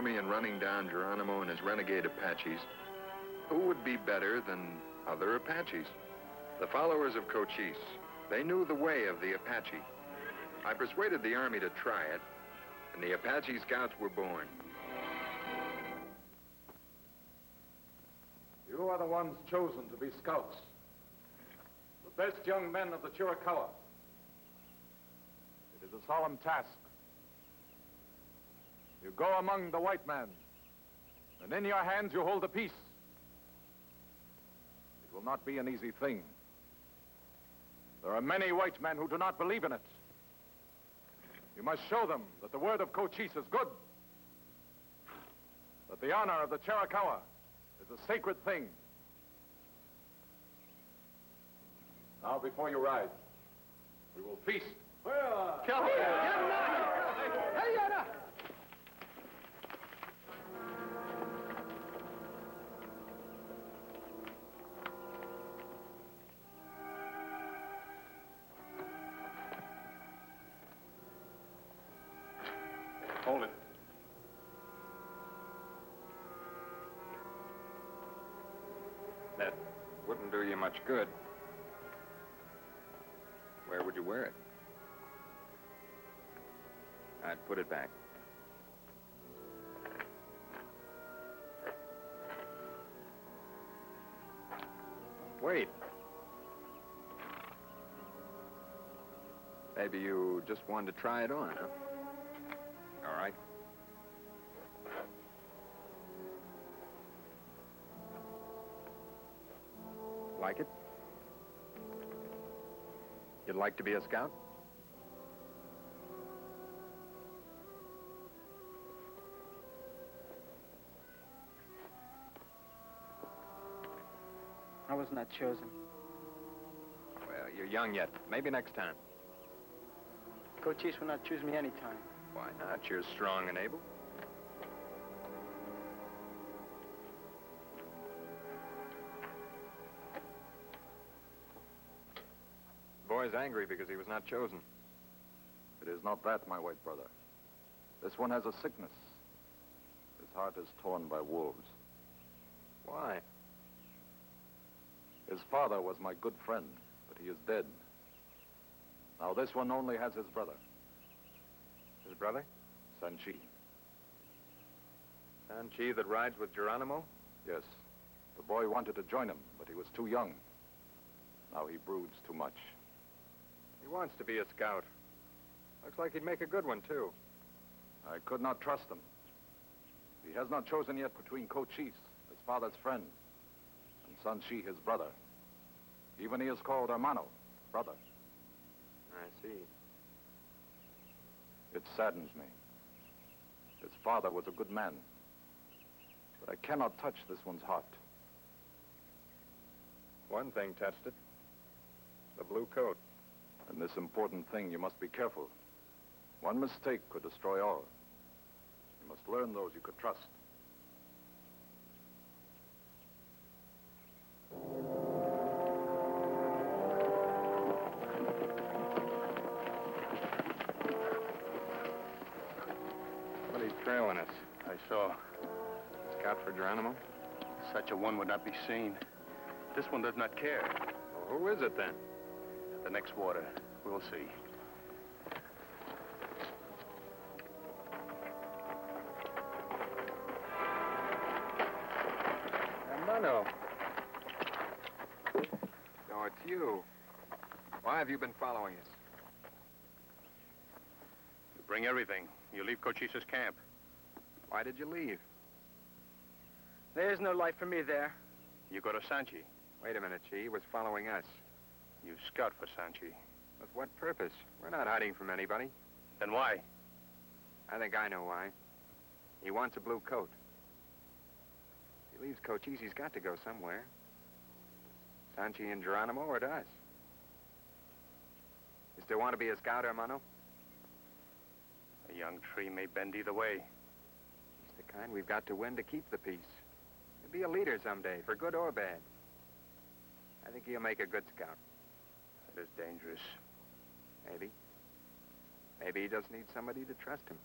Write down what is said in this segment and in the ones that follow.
army and running down Geronimo and his renegade Apaches, who would be better than other Apaches? The followers of Cochise, they knew the way of the Apache. I persuaded the army to try it, and the Apache Scouts were born. You are the ones chosen to be scouts. The best young men of the Chiricahua. It is a solemn task. You go among the white men, and in your hands you hold the peace. It will not be an easy thing. There are many white men who do not believe in it. You must show them that the word of Cochise is good, that the honor of the Chiricahua is a sacred thing. Now, before you ride, we will feast. Hold it. That wouldn't do you much good. Where would you wear it? I'd put it back. Wait. Maybe you just wanted to try it on, huh? All right. Like it? You'd like to be a scout? I was not chosen. Well, you're young yet. Maybe next time. Cochise will not choose me anytime. Why not? You're strong and able. The boy's angry because he was not chosen. It is not that, my white brother. This one has a sickness. His heart is torn by wolves. Why? His father was my good friend, but he is dead. Now this one only has his brother. His brother? Sanchi. Sanchi that rides with Geronimo? Yes. The boy wanted to join him, but he was too young. Now he broods too much. He wants to be a scout. Looks like he'd make a good one, too. I could not trust him. He has not chosen yet between Cochise, his father's friend, and Sanchi, his brother. Even he is called Hermano, brother. I see. It saddens me. His father was a good man. But I cannot touch this one's heart. One thing touched it. The blue coat. And this important thing, you must be careful. One mistake could destroy all. You must learn those you could trust. Somebody's trailing us. I saw. Scout for Geronimo? Such a one would not be seen. This one does not care. Well, who is it, then? The next water. We'll see. Hermano. So it's you. Why have you been following us? You bring everything. You leave Cochise's camp. Why did you leave? There's no life for me there. You go to Sanchi. Wait a minute, Chi. He was following us. You scout for Sanchi. With what purpose? We're not hiding from anybody. Then why? I think I know why. He wants a blue coat. If he leaves Cochise, he's got to go somewhere. Sanchi and Geronimo, or to us. You still want to be a scout, Hermano? A young tree may bend either way. He's the kind we've got to win to keep the peace. He'll be a leader someday, for good or bad. I think he'll make a good scout. It is dangerous. Maybe. Maybe he just needs somebody to trust him.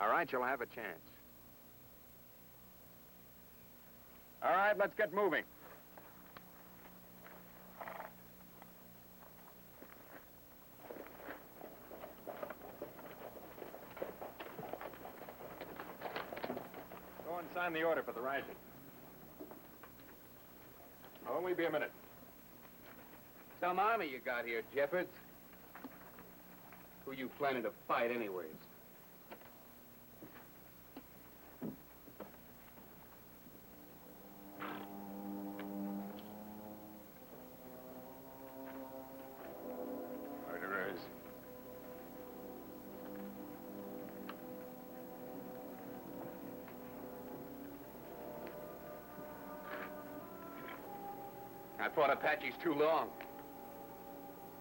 All right, you'll have a chance. All right, let's get moving. Go and sign the order for the rising. I'll only be a minute. Some army you got here, Jeffords. Who you planning to fight anyways? Murderers. I fought Apaches too long.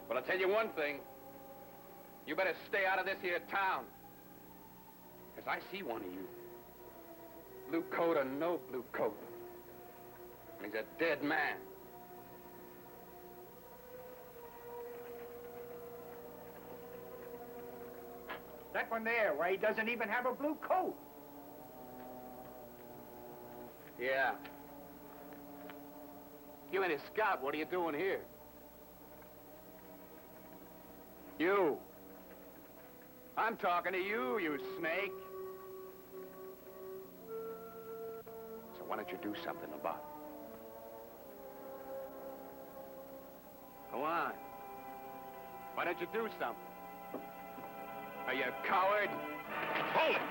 But I'll tell you one thing. You better stay out of this here town. Because I see one of you. Blue coat or no blue coat. He's a dead man. That one there, why he doesn't even have a blue coat. Yeah. You ain't a scout. What are you doing here? You. I'm talking to you, you snake. So why don't you do something about it? Go on. Why don't you do something? Are you a coward? Hold it!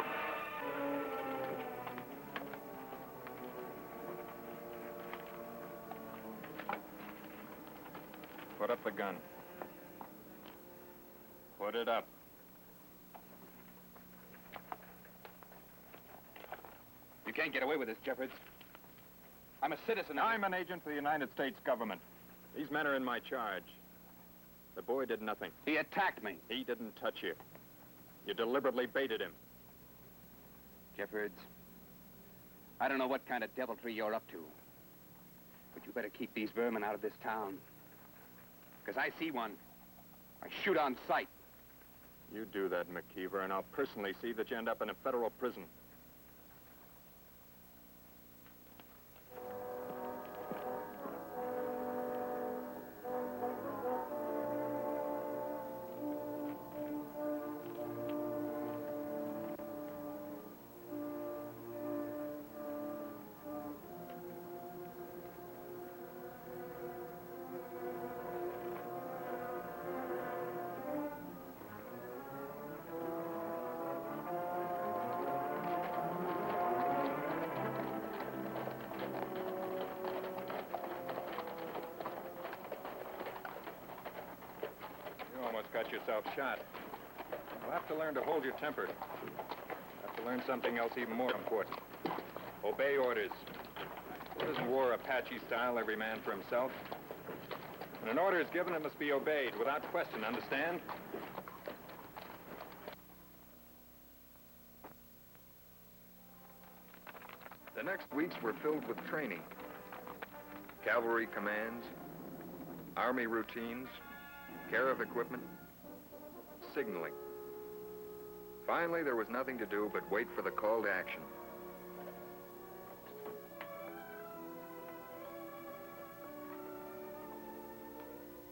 Put up the gun. Put it up. You can't get away with this, Jeffords. I'm a citizen. I'm an agent for the United States government. These men are in my charge. The boy did nothing. He attacked me. He didn't touch you. You deliberately baited him. Jeffords, I don't know what kind of deviltry you're up to, but you better keep these vermin out of this town. Because I see one, I shoot on sight. You do that, McKeever, and I'll personally see that you end up in a federal prison. Got yourself shot. You'll have to learn to hold your temper. You'll have to learn something else even more important. Obey orders. It isn't war Apache style, every man for himself. When an order is given, it must be obeyed without question, understand? The next weeks were filled with training. Cavalry commands, Army routines, care of equipment, signaling. Finally, there was nothing to do but wait for the call to action.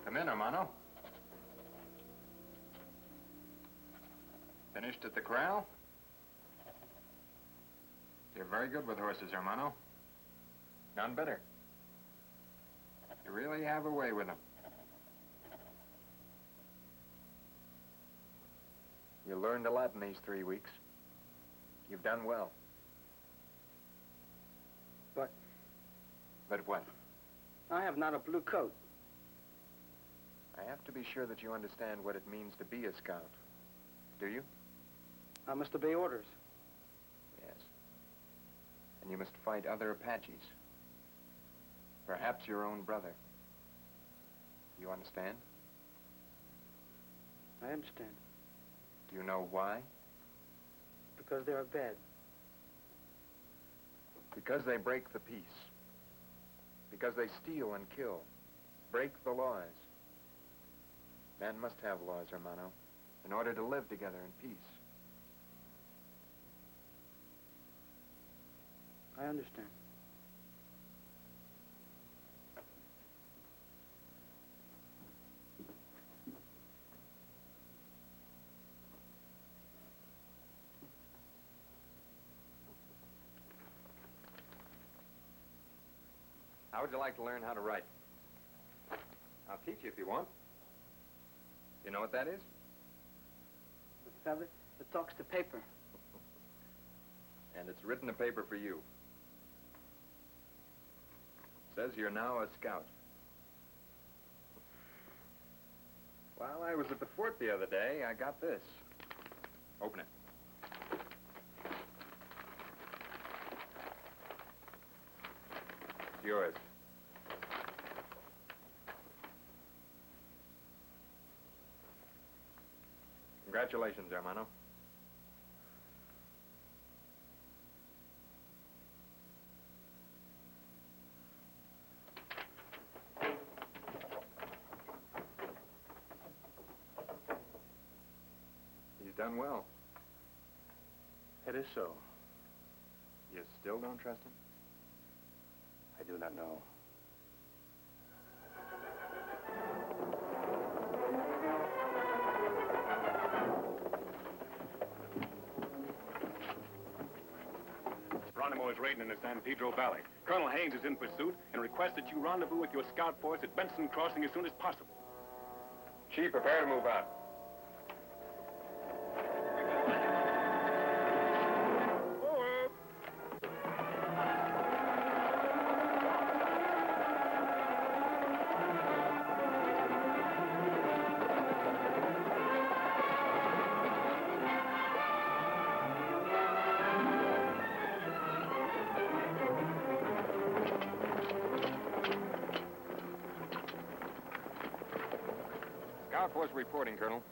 Come in, Hermano. Finished at the corral? You're very good with horses, Hermano. None better. You really have a way with them. You learned a lot in these 3 weeks. You've done well. But But what? I have not a blue coat. I have to be sure that you understand what it means to be a scout. Do you? I must obey orders. Yes. And you must fight other Apaches. Perhaps your own brother. Do you understand? I understand. Do you know why? Because they are bad. Because they break the peace. Because they steal and kill. Break the laws. Men must have laws, Hermano, in order to live together in peace. understand. How would you like to learn how to write? I'll teach you if you want. You know what that is? The feather that talks to paper. And it's written to paper for you. Says you're now a scout. While I was at the fort the other day, I got this. Open it. It's yours. Congratulations, Hermano. He's done well. It is so. You still don't trust him? I do not know. Geronimo is raiding in the San Pedro Valley. Colonel Haynes is in pursuit and requests that you rendezvous with your scout force at Benson Crossing as soon as possible. Chief, prepare to move out. Scout force reporting, Colonel.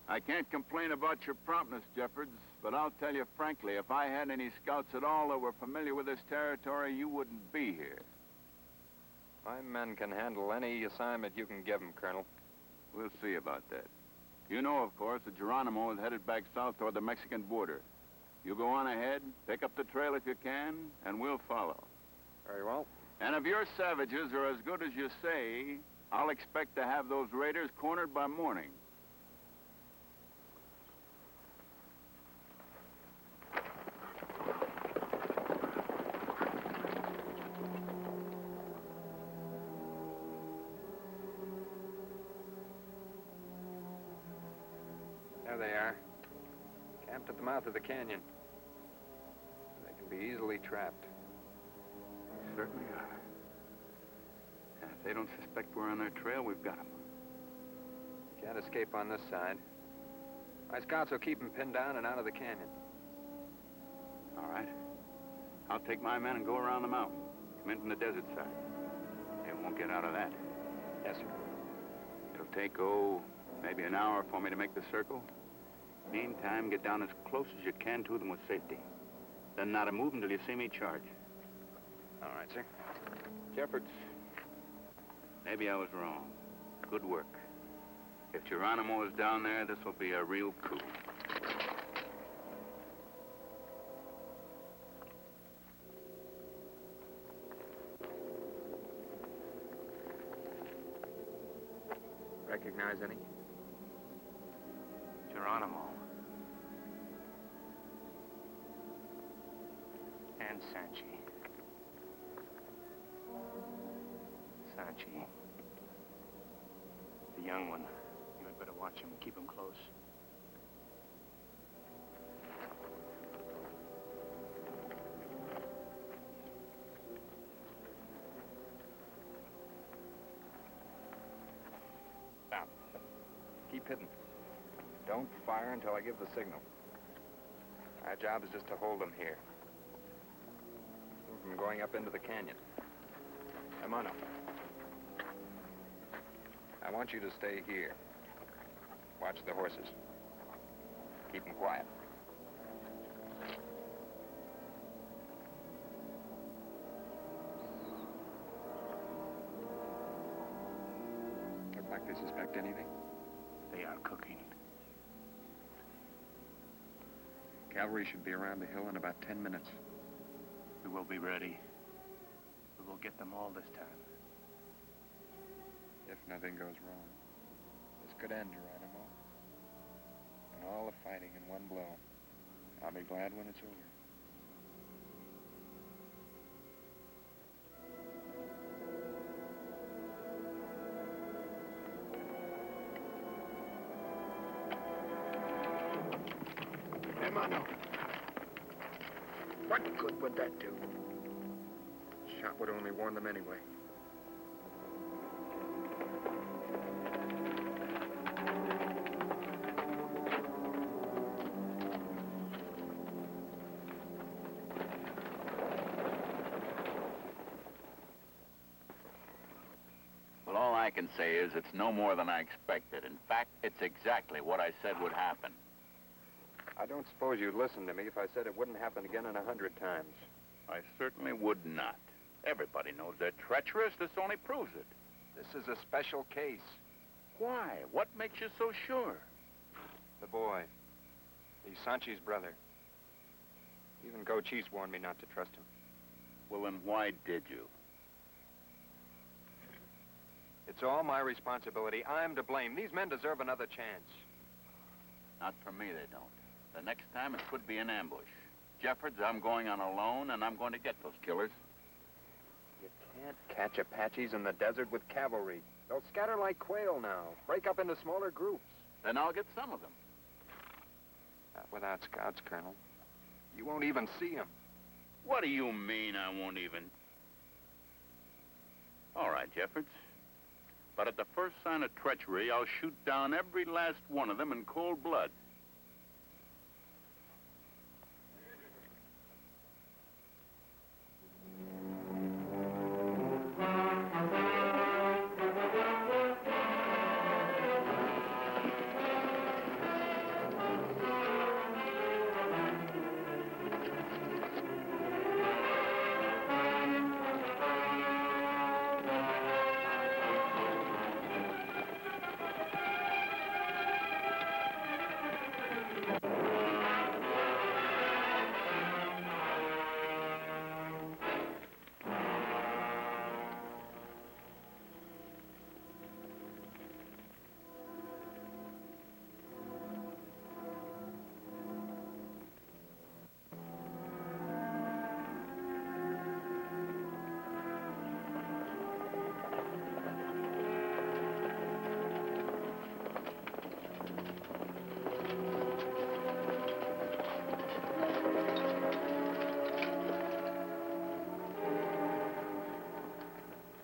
I can't complain about your promptness, Jeffords, but I'll tell you frankly, if I had any scouts at all that were familiar with this territory, you wouldn't be here. My men can handle any assignment you can give them, Colonel. We'll see about that. You know, of course, that Geronimo is headed back south toward the Mexican border. You go on ahead, pick up the trail if you can, and we'll follow. Very well. And if your savages are as good as you say, I'll expect to have those raiders cornered by morning. There they are. Camped at the mouth of the canyon. They can be easily trapped. Certainly are. And if they don't suspect we're on their trail, we've got them. Can't escape on this side. My scouts will keep them pinned down and out of the canyon. All right. I'll take my men and go around the mountain. Come in from the desert side. They won't get out of that. Yes, sir. It'll take, maybe an hour for me to make the circle. Meantime, get down as close as you can to them with safety. Then not a move until you see me charge. All right, sir. Jeffords, maybe I was wrong. Good work. If Geronimo is down there, this will be a real coup. Recognize any? Geronimo. And Sanchi. Sanchi. The young one. You had better watch him. Keep him close. Stop. Keep hidden. Don't fire until I give the signal. Our job is just to hold them here. Keep them from going up into the canyon. Hermano. I want you to stay here. Watch the horses. Keep them quiet. Look like they suspect anything? They are cooking. Cavalry should be around the hill in about 10 minutes. We will be ready. We will get them all this time. If nothing goes wrong, this could end, Geronimo. And all the fighting in one blow. I'll be glad when it's over. Hermano. What good would that do? Shot would only warn them anyway. Well, all I can say is it's no more than I expected. In fact, it's exactly what I said would happen. I don't suppose you'd listen to me if I said it wouldn't happen again in 100 times. I certainly would not. Everybody knows they're treacherous. This only proves it. This is a special case. Why? What makes you so sure? The boy. He's Sanchi's brother. Even Cochise warned me not to trust him. Well, then why did you? It's all my responsibility. I'm to blame. These men deserve another chance. Not for me, they don't. The next time, it could be an ambush. Jeffords, I'm going on alone, and I'm going to get those killers. You can't catch Apaches in the desert with cavalry. They'll scatter like quail now, break up into smaller groups. Then I'll get some of them. Not without scouts, Colonel. You won't even see them. What do you mean I won't even? All right, Jeffords. But at the first sign of treachery, I'll shoot down every last one of them in cold blood.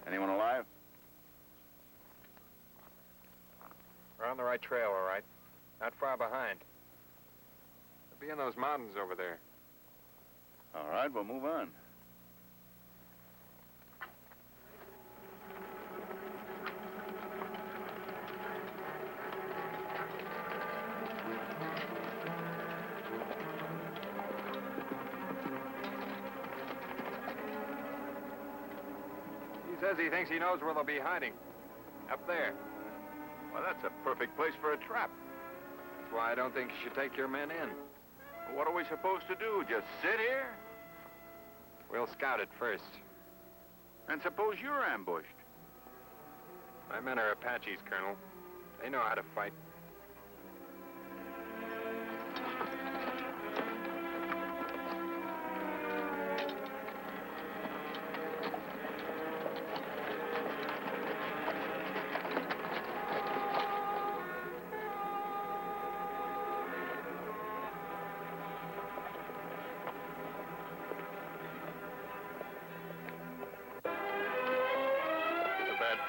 Anyone alive? We're on the right trail, all right. Not far behind. They'll be in those mountains over there. All right, we'll move on. He says he thinks he knows where they'll be hiding. Up there. Well, that's a perfect place for a trap. That's why I don't think you should take your men in. Well, what are we supposed to do? Just sit here? We'll scout it first. And suppose you're ambushed? My men are Apaches, Colonel. They know how to fight.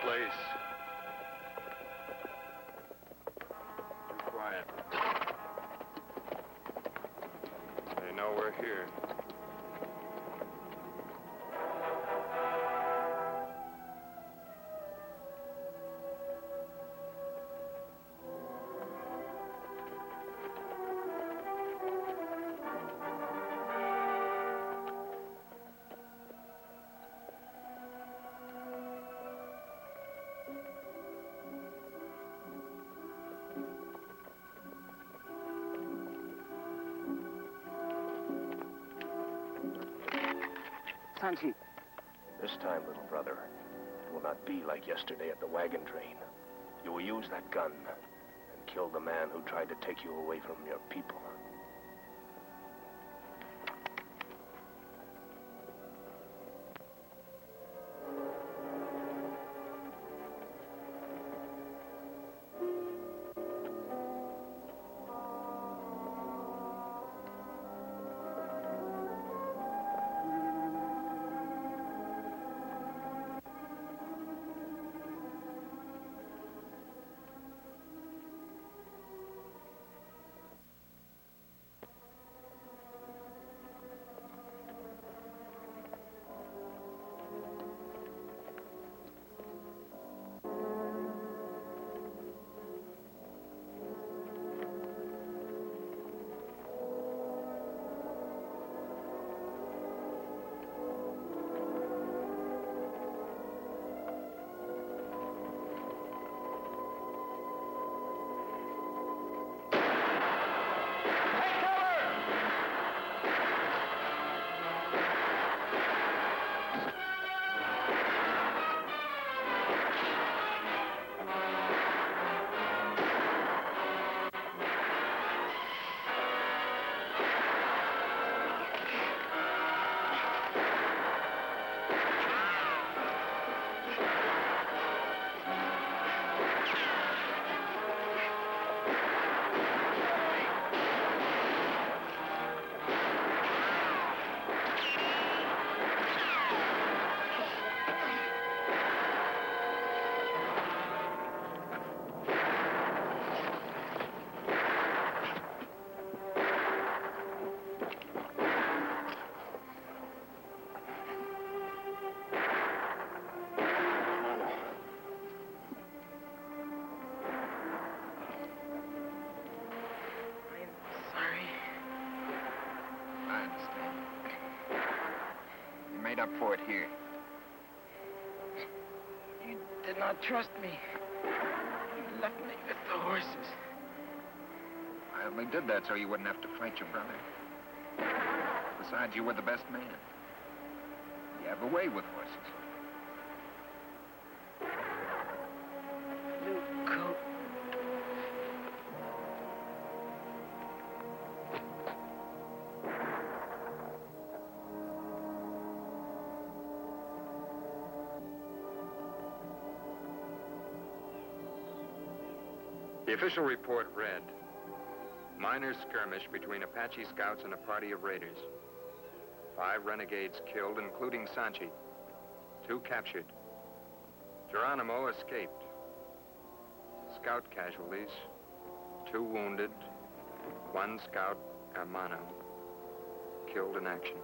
Place. Too quiet. They know we're here. Sanchi. This time, little brother, it will not be like yesterday at the wagon train. You will use that gun and kill the man who tried to take you away from your people. Made up for it here. You did not trust me. You left me with the horses. I only did that so you wouldn't have to fight your brother. Besides, you were the best man. You have a way with horses. New coat. The official report read, minor skirmish between Apache scouts and a party of raiders. 5 renegades killed, including Sanchi. 2 captured. Geronimo escaped. Scout casualties, 2 wounded, 1 scout, Hermano, killed in action.